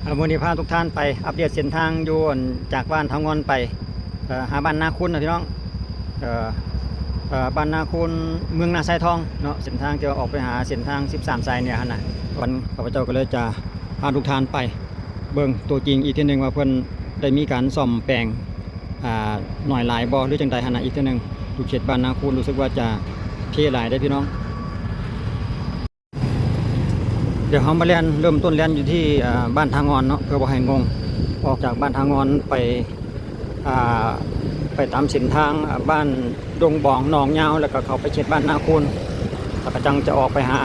วันนี้พาทุกท่านไปอัปเดตเส้นทางอยู่จากบ้านทางงอนไปหาบ้านนาคุณนะพี่น้องบ้านนาคุณเมืองนาไซทองเนาะเส้นทางจะออกไปหาเส้นทาง13 สายเนี่ยนะวันข้าพเจ้าก็เลยจะพาทุกท่านไปเบิ่งตัวจริงอีกทีหนึ่งว่าเพิ่นได้มีการซ่อมแปลงหน่อยหลายบ่หรือจังใดนะอีกทีหนึ่งดูเขตบ้านนาคุณรู้สึกว่าจะเท่หลายได้พี่น้องเดี๋ยวเขามาเริ่มต้นเรียนอยู่ที่บ้านทางงอนเนาะเพื่อบ่ให้งงออกจากบ้านทางงอนไปตามเส้นทางบ้านดงบ่องหนองยาวแล้วก็เขาไปเขตบ้านนาคูนแล้วก็จังจะออกไปหา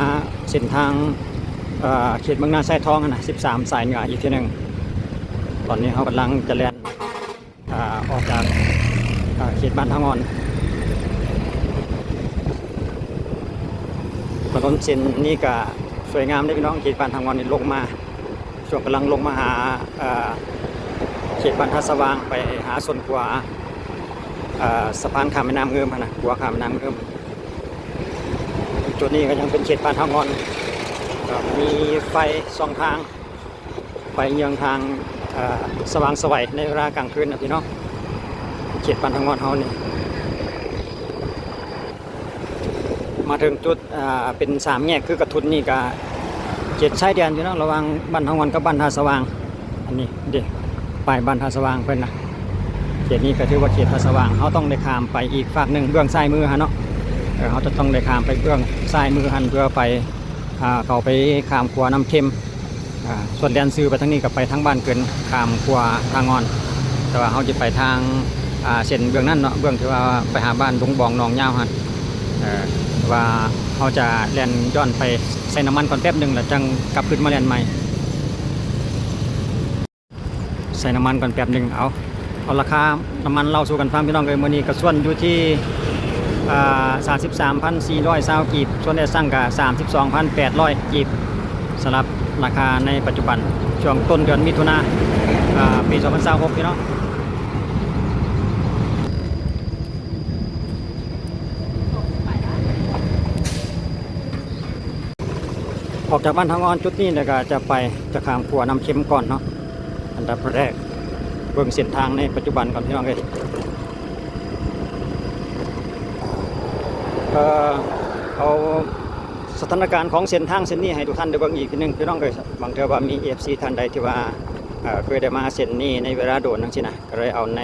เส้นทางเขตเมืองนาไซทองนะ13 สายเหนืออีกทีหนึ่งตอนนี้เขากำลังจะเรียนออกจากเขตบ้านทางงอนถนนเส้นนี้ก็สวยงามได้พี่น้องเขตบ้านทางงอนนี่ลงมาช่วงกำลังลงมาหาเขตบ้านท่าสว่างไปหาส่วนขัวสะพานข้ามแม่น้ำเงิมนะขัวข้ามแม่น้ำเงิมจุดนี้ก็ยังเป็นเขตบ้านทางงอนมีไฟ2 ทางไฟเยืองทางสว่างสวัยในเวลากลางคืนนะพี่น้องเขตบ้านทางงอนเฮานี่มาถึงจุดเป็น3 แยกคือกระทุนนี่ก็เขตชายแดนพี่น้องระหว่างบ้านทางงอนกับบ้านท่าสว่างอันนี้เดี๋ยวป้ายบ้านท่าสว่างเพิ่นนะเขตนี้ก็ถือว่าเขตท่าสว่างเขาต้องได้ข้ามไปอีกฝั่งหนึ่งเบื้องซ้ายมือฮะเนาะเขาจะต้องได้ข้ามไปเบื้องซ้ายมือหันเพื่อไปเขาไปข้ามขัวน้ำเค็มส่วนแดนซื้อไปทางนี้กับไปทางบ้านเกินข้ามขัวทางงอนแต่ว่าเขาจะไปทางเส้นเบื้องนั้นเนาะเบื้องที่ว่าไปหาบ้านดงบองหนองยาวฮะว่าเขาจะแล่นย้อนไปใส่น้ำมันก่อนแป๊บหนึ่งแล้วจังกลับขึ้นมาแล่นใหม่ใส่น้ำมันก่อนแป๊บหนึ่งเอาราคาน้ำมันเล่าสู่กันฟังพี่น้องเลยมื้อนี้ก็ส่วนอยู่ที่33,420 กีบส่วนได้สั่งกับ32,800 กีบสำหรับราคาในปัจจุบันช่วงต้นเดือนมิถุนาปี2026พี่น้องออกจากบ้านทางงอนจุดนี้เนี่ยก็จะข้ามขัวน้ำเค็มก่อนเนาะอันดับแรกเบิ่งเส้นทางในปัจจุบันก่อนพี่น้องเลยเอาสถานการณ์ของเส้นทางเส้นนี้ให้ทุกท่านได้เบิ่งอีกทีนึงพี่น้องเลยบางเทอว่ามี FC ท่านใดที่ว่าเคยได้มาเส้นนี้ในเวลาโดนนั่นสินะก็เลยเอาใน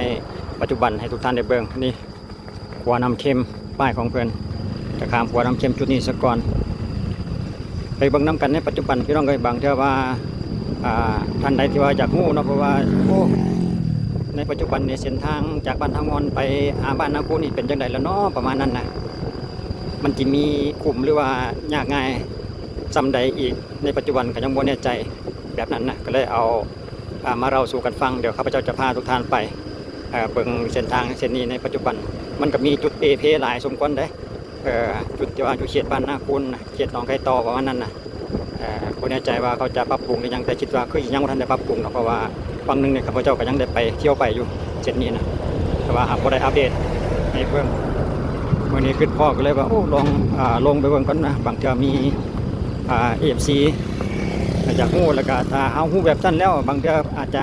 ปัจจุบันให้ทุกท่านได้เบิ่งนี่ขัวน้ำเค็มป้ายของเพิ่นจะข้ามขัวน้ำเค็มจุดนี้ซะก่อนไปเบิ่งน้ำกันในปัจจุบันพี่น้องเลยบางเทอว่าท่านใดที่ว่าอยากรู้เนาะเพราะว่าในปัจจุบันในเส้นทางจากบ้านทางงอนไปหาบ้านนาคูนี่เป็นจังไดแล้วเนาะประมาณนั้นนะมันจะมีกลุ่มหรือว่ายากง่ายซ้ำใดอีกในปัจจุบันก็ยังบ่แน่ใจแบบนั้นนะก็เลยเอามาเราสู่กันฟังเดี๋ยวข้าพเจ้าจะพาทุกท่านไปเบิ่งเส้นทางเส้นนี้ในปัจจุบันมันก็มีจุดเพหลายสมควรได้จุดที่ว่าอยู่เขตบ้านนาคูนเขตหนองไก่ตอประมาณนั้นนะบ่แน่ใจว่าเขาจะปรับปรุงหรือยังแต่คิดว่าคือยังบ่ทันได้ปรับปรุงเพราะว่าฝั่งนึงเนี่ยข้าพเจ้าก็ยังได้ไปเที่ยวไปอยู่เส้นนี้นะแต่ว่าหากบ่ได้อัปเดตให้เพิ่มวันนี้ขึ้นพ่อก็เลยว่าลงไปเบิ่งก่อนนะบางทีมีAFC อยากฮู้แล้วก็ถ้าเฮาฮู้แบบนั้นแล้วบางทีอาจจะ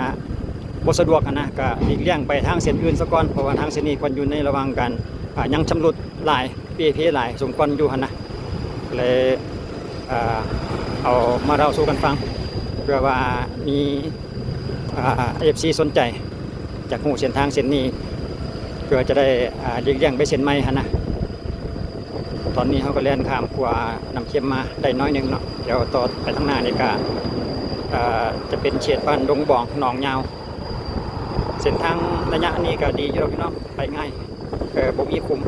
บ่สะดวกนะก็หลีกเลี่ยงไปทางเส้นอื่นซะก่อนเพราะว่าทางเส้นนี้ควรอยู่ในระหว่างการยังชำรุดหลายเพหลายสมควรอยู่หั่นนะเลยเอามาเล่าสู่กันฟังเพื่อว่ามีAFC สนใจจากฮู้เส้นทางเส้นนี้เพื่อจะได้หลีกเลี่ยงไปเส้นใหม่หั่นนะตอนนี้เขาก็เล่นข้ามขัวน้ำเค็มมาได้น้อยนึงเนาะเดี๋ยวต่อไปทางหน้านี่ก็จะเป็นเขตบ้านดงบ่องหนองยาวเส้นทางระยะนี้ก็ดีอยู่พี่น้องไปง่ายบ่มีคุม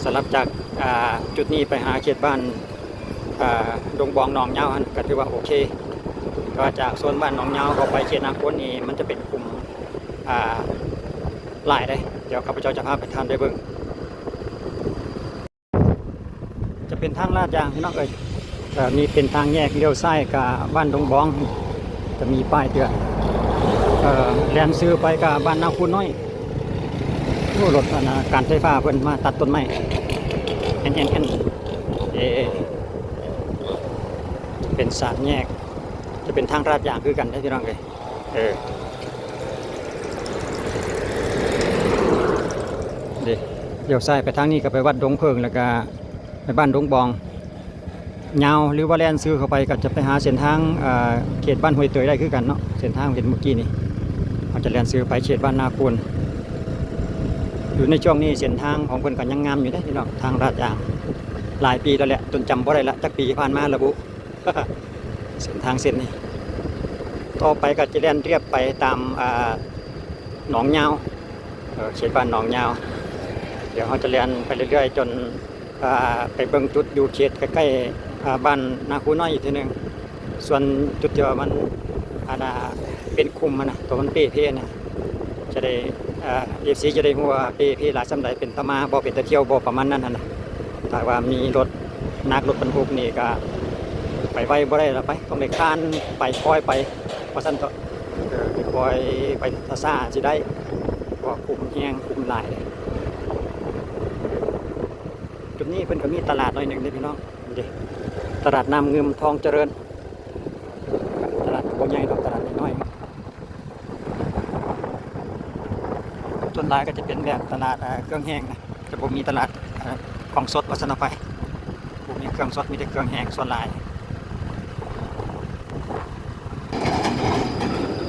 สลับจากจุดนี้ไปหาเขตบ้านดงบ่องหนองยาวก็ถือว่าโอเคก็จากโซนบ้านหนองยาวก็ไปเขตนาโคนนี่มันจะเป็นกลุ่มหลายได้เดี๋ยวข้าพเจ้าจะพาไปทานได้เบิ่งจะเป็นทางลาดยางพี่น้องเอ้ยมีเป็นทางแยกเลี้ยวซ้ายกับบ้านดงบองจะมีป้ายเตือนแลนซื้อไปกับบ้านนาคูนน้อยรถการไฟฟ้าเพิ่นมาตัดต้นไม้เป็น3 แยก จะเป็นทางลาดยางคือกันได้พี่น้องเลยเดี๋ยวซ้ายไปทางนี้ก็ไปวัดดงเพิงแล้วก็ไปบ้านดงบองยาวหรือว่าแล่นซื้อเข้าไปก็จะไปหาเส้นทางเขตบ้านห้วยเตยได้คือกันเนาะเส้นทางเห็นเมื่อกี้นี่เราจะแล่นซื้อไปเขตบ้านนาคูนอยู่ในช่วงนี้เส้นทางของเพิ่นก็ยังงามอยู่ได้พี่น้องทางลาดยางหลายปีแล้วแหละจนจำบ่ได้ละจักปีผ่านมาระบุ เส้นทางเส้นนี้ต่อไปก็จะแล่นเรียบไปตามหนองยาวเขตบ้านหนองยาวเดี๋ยวเขาจะเรียนไปเรื่อยๆจนไปเบิ่งจุดอยู่เขตใกล้ๆบ้านนาคูน้อยอีกทีหนึ่งส่วนจุดที่ว่ามันเป็นคุมมันนะตัวมันเป้เพ่เนี่ยจะได้FCจะได้หัวเป้เพ่หลายสำหรับเป็นตะมาบ่เป็นตะเที่ยวบ่ประมาณนั้นนะถ้าว่ามีรถนักรถบรรทุกนี่ก็ไปไว้บ่ได้แล้วไปต้องไปข้านไปคอยไปเพราะฉะนั้นก็คอยไปซ่าสิได้เพราะคุมแห้งคุมหลายจุดนี้เพิ่นก็มีตลาดหน่อยหนึ่งเลยพี่น้องดิตลาดน้ำเงิมทองเจริญตลาดโบใหญ่ตลาดน้อยส่วนหลายก็จะเป็นแบบตลาดเครื่องแห้งนะจะบ่มีตลาดของสดวัฒนไฟบ่มีเครื่องสดมีแต่เครื่องแห้งส่วนหลาย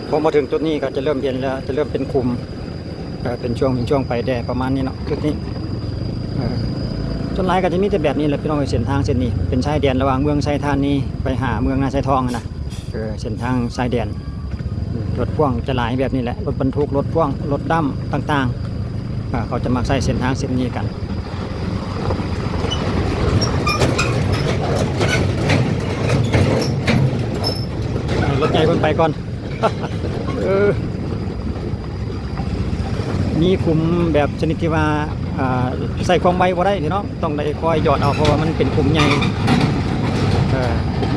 พอมาถึงจุดนี้ก็จะเริ่มเย็นแล้วจะเริ่มเป็นคุมเป็นช่วงไปแดดประมาณนี้เนาะจุดนี้ต้นไม้ก็จะมีแต่แบบนี้แหละพี่น้องเส้นทางเส้นนี้เป็นชายแดนระหว่างเมืองไซธานีไปหาเมืองนาไซทองนะเส้นทางชายแดนรถพ่วงจะหลายแบบนี้แหละรถบรรทุกรถพ่วงรถดำต่างๆเขาจะมาใช้เส้นทางเส้นนี้กันรถใหญ่คนไปก่อน มีคุมแบบชนิดที่ว่าใส่ความไวบ่ได้พี่น้องต้องได้คอยหยอดเอาเพราะว่ามันเป็นคุมใหญ่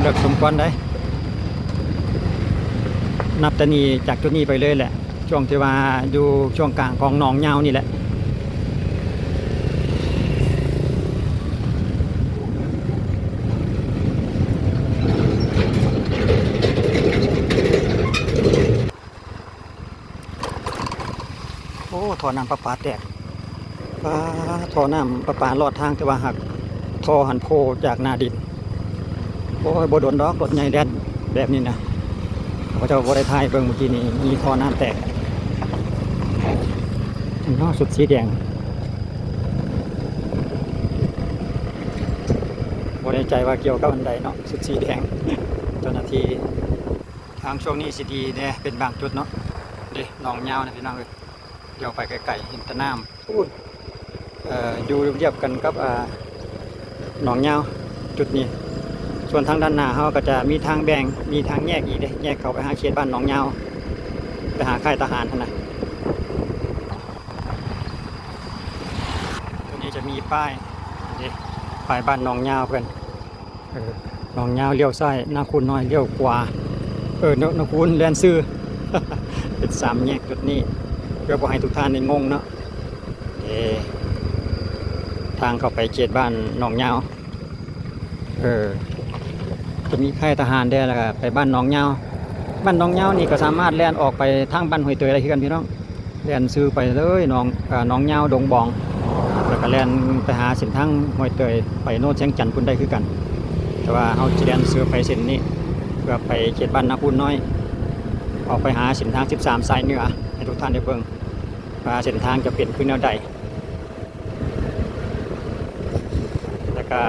เลือกสมควรได้นับแต่นี้จากจุดนี้ไปเลยแหละช่วงที่ว่าอยู่ช่วงกลางของหนองยาวนี่แหละโอ้ท่อน้ำประปาแตกท่อน้ำประปาลอดทางแต่ว่าหักท่อหันโพจากนาดินโอ้ยบ่โดนดอกรถใหญ่แดนแบบนี้นะพระเจ้าบ่ได้ทายเบิ่งเมื่อกี้นี่มีท่อน้ำแตกนอกสุดสีแดงบ่ได้ใจว่าเกี่ยวกับอันใดเนาะสุดสีแดงเจ้าหน้าที่ทางช่วงนี้สิดีเนี่ยเป็นบางจุดเนาะดิหนองยาวนะพี่น้องเดี๋ยวไปไกลๆเห็นแต่น้ำอยู่เรียบกันกับหนองยาวจุดนี้ส่วนทางด้านหน้าเขาก็จะมีทางแบ่งมีทางแยกอีกแยกเข้าไปหาเขตบ้านหนองยาวไปหาค่ายทหารนะตรงนี้จะมีป้ายบ้านหนองยาวเพื่อนหนองยาวเลี้ยวซ้ายนาคูนน้อยเลี้ยวขวานาคูนแลนซื้อ เป็น3แยกจุดนี้เพื่อบ่ให้ทุกท่านในงงเนาะทางเข้าไปเขตบ้านหนองยาวจะมีค่ายทหารได้แล้วก็ไปบ้านหนองยาวนี่ก็สามารถแล่นออกไปทางบ้านห้วยเตยได้คือกันพี่น้องแล่นซื้อไปเลยหนองยาวดงบองแล้วก็แล่นไปหาเส้นทางห้วยเตยไปโน่นแสงจันทร์พุ่นได้คือกันแต่ว่าเฮาสิแล่นซื้อไปเส้นนี้เพื่อไปเขตบ้านนาคูนน้อยออกไปหาเส้นทาง13สายเหนือให้ทุกท่านได้เบิ่งว่าเส้นทางจะเป็นคือแนวใดแล้วก็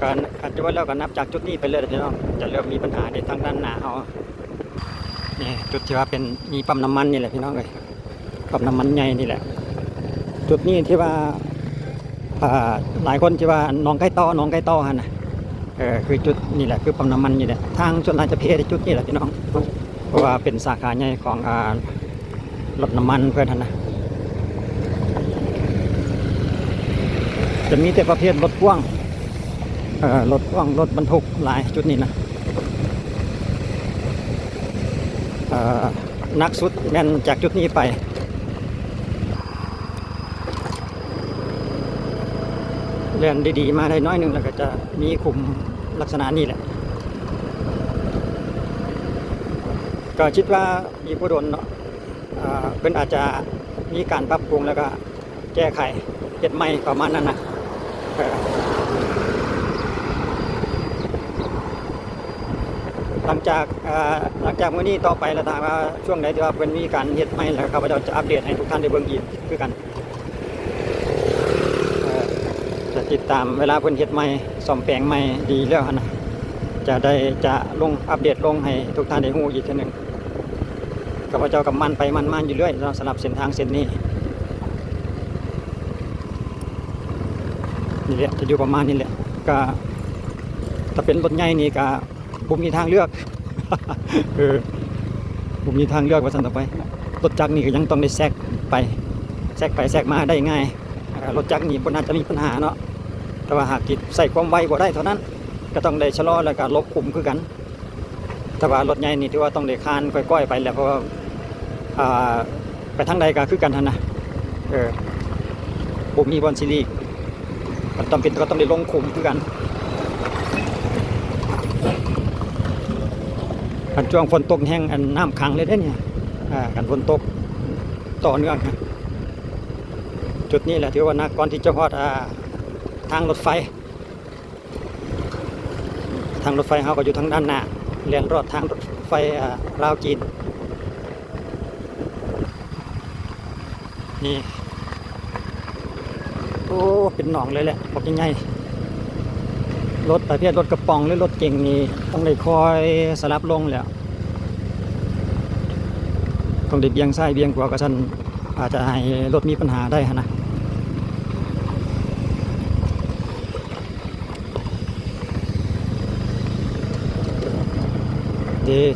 การจะว่าแล้วก็นับจากจุดนี้ไปเลยพี่น้องจะเริ่มมีปัญหาในทางด้านหน้าเขานี่จุดที่ว่าเป็นมีปั๊มน้ำมันนี่แหละพี่น้องเลยปั๊มน้ำมันใหญ่นี่แหละจุดนี้ที่ว่าหลายคนที่ว่าหนองไก่ต้อฮะนะคือจุดนี่แหละคือปั๊มน้ำมันนี่แหละทางส่วนทางจะเพในจุดนี้แหละพี่น้องเพราะว่าเป็นสาขาใหญ่ของรถน้ำมันเพื่อนนะจะมีแต่ประเภทรถพ่วงรถบรรทุกหลายจุดนี้นะนักสุดแม่นจากจุดนี้ไปเรียนดีๆมาได้น้อยนึงแล้วก็จะมีคุมลักษณะนี้แหละ ก็คิดว่าอีกบ่โดนเนาะเพิ่นอาจจะมีการปรับปรุงแล้วก็แก้ไขเฮ็ดใหม่ประมาณนั้นนะเออหลังจากมื้อนี้ต่อไปแล้วถ้าว่าช่วงไหนที่ว่าเพิ่นมีการเฮ็ดใหม่แล้วข้าพเจ้าจะอัปเดตให้ทุกท่านได้เบิ่งอีกคือกันจะติดตามเวลาเพิ่นเฮ็ดใหม่ซ่อมแปลงใหม่ดีแล้วหั่นนะจะลงอัปเดตลงให้ทุกท่านได้ฮู้อีกทีนึงข้าพเจ้ากับมันไปมันมาอยู่เรื่อยสำหรับเส้นทางเส้นนี้นี่แหละจะอยู่ประมาณนี้แหละก็ถ้าเป็นรถใหญ่นี่ก็บ่มีทางเลือก บ่มีทางเลือกว่าซั่นต่อไปรถจักรนี่ก็ยังต้องได้แทรกไปแทรกมาได้ง่ายรถจักรนี่บ่น่าจะมีปัญหาเนาะแต่ว่าหากจิตใส่ความไวบ่ได้เท่านั้นก็ต้องได้ชะลอแล้วก็ลบคุมคือกันแต่ว่ารถใหญ่นี่ที่ว่าต้องได้คานค่อยๆไปแล้วเพราะว่าไปทางใดก็คือกันหั่นนะบ่มีบอนซิลีก็ต้องได้ลงคุมคือกันกันช่วงฝนตกแห้งอันน้ำขังเลยเด้เนี่ยกันฝนตกต่อเนื่องจุดนี้แหละถือว่านักก่อนที่จะฮอดทางรถไฟเขาก็อยู่ทางด้านหน้าเลียนรอดทางรถไฟลาวจีนนี่โอ้เป็นหนองเลยแหละบอกยังไงรถประเภทรถกระป๋องหรือรถเก่งนี่ต้องได้คอยสลับลงแล้วต้องได้เบี่ยงซ้ายเบี่ยงขวาก็ฉันอาจจะให้รถมีปัญหาได้นะ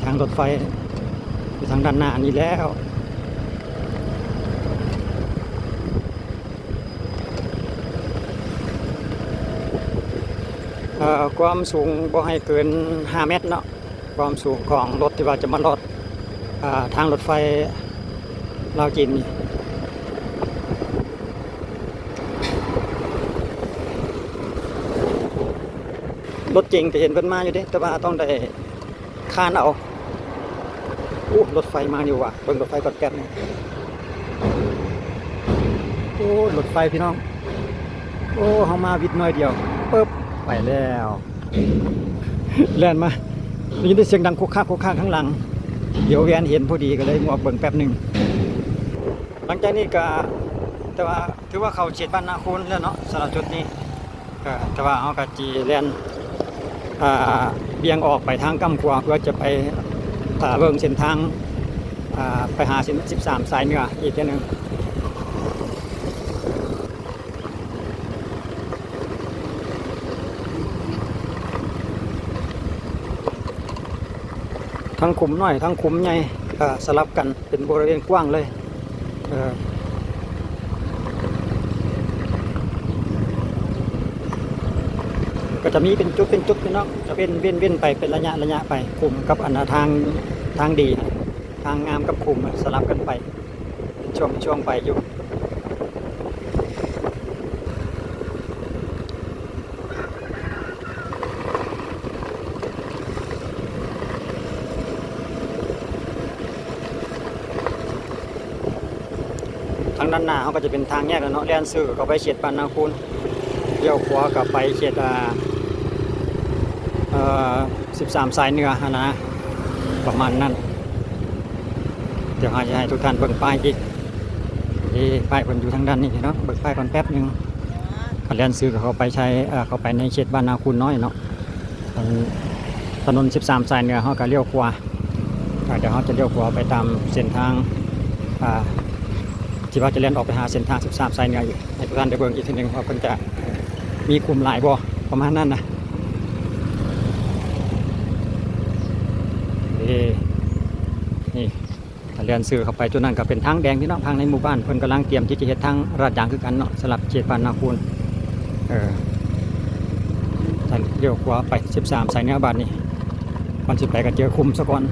ทางรถไฟอยู่ทางด้านหน้านี้แล้วความสูงบ่ให้เกิน5 เมตรเนาะความสูงของรถที่ว่าจะมาลอดทางรถไฟลาวจีนนี่รถเก่งก็เห็นเพิ่นมาอยู่เด้แต่ว่าต้องได้คานเอารถไฟมาอยู่ว่ะเบิ่งรถไฟก่อนแป๊บนึงรถไฟพี่น้องเฮามาวิดน้อยเดียวปึ๊บไปแล้วแล่นมาได้ยินเสียงดังคุกคักข้างหลังเดี๋ยวแวนเห็นพอดีก็เลยงอกเบิ่งแป๊บนึงหลังจากนี้ก็แต่ว่าถือว่าเขาเขตบ้านนาคูนแล้วเนาะสำหรับจุดนี้แต่ว่าเฮาก็จีแล่นเบี่ยงออกไปทางกำขวาเพื่อจะไปเบิ่งเส้นทางไปหาเส้น13สายเหนืออีกทีนึงทั้งขุมน้อยทั้งขุมใหญ่สลับกันเป็นบริเวณกว้างเลยก็จะมีเป็นจุดพี่น้องจะเป็นเว้นไปเป็นระยะไปขุมกับอันทางดีทางงามกับขุมสลับกันไปช่วงไปอยู่ทางด้านหน้าเขาก็จะเป็นทางแยกแล้วเนาะเลี้ยนซื้อก็ไปเขตปานนาคูนเลี้ยวขวากับไปเขต13สายเหนือนะประมาณนั้นเดี๋ยวจะให้ทุกท่านเบิ่งป้ายอีกป้ายคนอยู่ทางด้านนี้เนาะเบิ่งป้ายก่อนแป๊บนึงเลี้ยนซื้อเขาไปใช้เขาไปในเขตบ้านนาคูนน้อยเนาะถนน13สายเหนือเขาก็เลี้ยวขวาเดี๋ยวเขาจะเลี้ยวขวาไปตามเส้นทางที่ว่าจะเล่นออกไปหาเส้นทาง13สายเหนืออยู่ให้ทุกท่านได้เบิ่งอีกทีนึงว่าเพิ่นจะมีกลุ่มหลายบ่ประมาณนั้นนะนี่เรียนซื้อเข้าไปจุดนั้นก็เป็นทางแดงที่น้องทางในหมู่บ้านเพิ่นกำลังเตรียมที่จะเฮ็ดทางลาดยางคือกันเนาะสลับเขตบ้านนาคูนเลี้ยวขวาไป13สายเหนือบ้านนี่ก่อนสิไปก็เจอคุมซะก่อน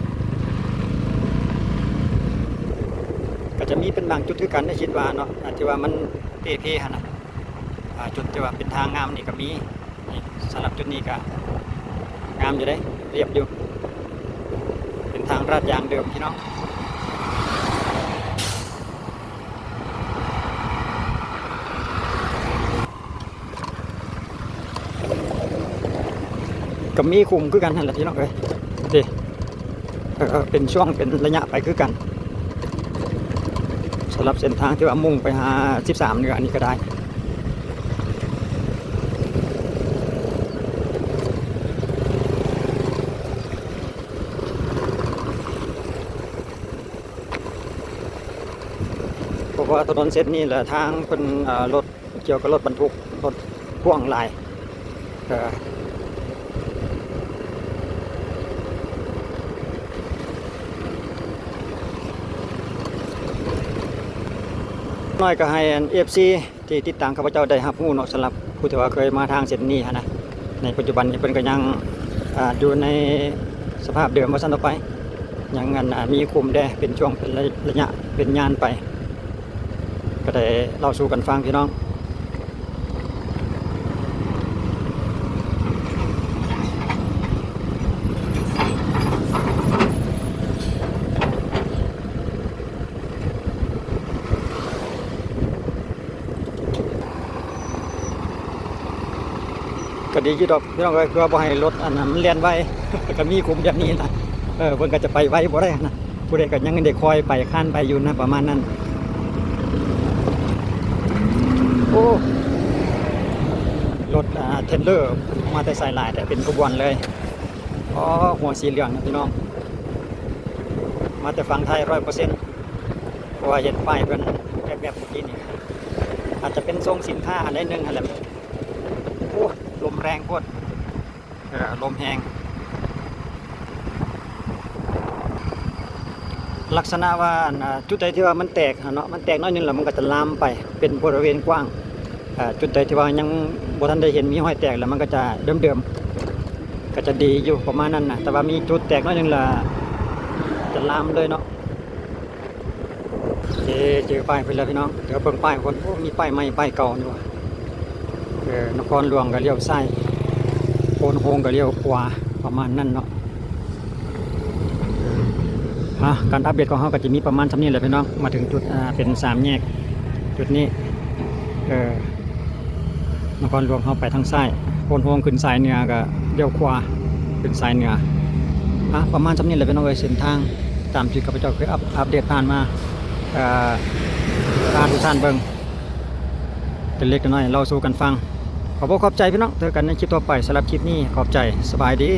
ก็จะมีเป็นบางจุดคือกันในคิดว่าเนาะที่ว่ามันเพ่ๆหั่นน่ะจุดที่ว่าเป็นทางงามนี่ก็มีสำหรับจุดนี้ก็งามอยู่ได้เรียบอยู่เป็นทาง างราดยางเดิมพี่น้องกับมีคุมคือกันนั่นแหละพี่น้องเอ้ยดิเป็นช่วงเป็นระยะไปคือกันสำหรับเส้นทางที่ว่ามุ่งไปหา13เหนืออันนี้ก็ได้เพราะว่าถนนเส้นนี้แหละทางเป็นรถเกี่ยวกับรถบรรทุกรถพ่วงหลายน้อยก็ให้FC ที่ติดตามข้าพเจ้าได้รับรู้เนาะสำหรับผู้ที่ว่าเคยมาทางเส้นนี้นะในปัจจุบันนี้เพิ่นก็ยังอยู่ในสภาพเดิมว่าซั่นต่อไปยังมีคุมได้เป็นช่วงเป็นระยะเป็นยานไปก็ได้เล่าสู่กันฟังพี่น้องก็ดีอยู่ดอกพี่น้องก็คือบ่ให้รถอันนั้นมันเลียนไว้ ก็มีคุมแบบนี้นะเพิ่นก็จะไปไว้บ่ได้นะผู้ใดก็ยังได้คอยไปข้านไปอยู่นะประมาณนั้นโอ้รถเทรลเลอร์มาแต่สายหลายแต่เป็นขบวนเลยอ๋อหัวสีเหลืองนะพี่น้องมาแต่ฝั่งไทย 100% เพราะว่าเห็นป้ายเพิ่นแบบเมื่อกี้นี่อาจจะเป็นทรงสินค้าอะไรนึงอะไรโอ้ลมแรงโคตรลมแรงลักษณะว่าจุดใดที่ว่ามันแตกเนาะมันแตกน้อยนึงแล้วมันก็จะลามไปเป็นบริเวณกว้างจุดใดที่ว่ายังบ่ทันได้เห็นมีห้อยแตกแล้วมันก็จะเดิมๆก็จะดีอยู่ประมาณนั้นนะแต่ว่ามีจุดแตกน้อยนึงละจะลามเลยเนาะเจอป้ายไปแล้วพี่น้องเดี๋ยวเบิ่งป้ายคนโอ้มีป้ายใหม่ป้ายเก่าอยู่นครหลวงก็เลี้ยวซ้ายโพนโฮงก็เลี้ยวขวาประมาณนั้นเนาะการอัปเดตของเขาก็จะมีประมาณเท่านี้แหละพี่น้องมาถึงจุดเป็น3แยกจุดนี้นครหลวงเขาไปทางซ้ายโพนโฮงขึ้นซ้ายเหนือก็เลี้ยวขวาขึ้นซ้ายเหนือประมาณเท่านี้แหละพี่น้องเส้นทางตามที่ข้าพเจ้าเคยอัปเดตผ่านมาทุกท่านเบิ่งเป็นเล็กน้อยเราสู่กันฟังขอบใจพี่น้องเจอกันในคลิปต่อไปสำหรับคลิปนี้ขอบใจสบายดี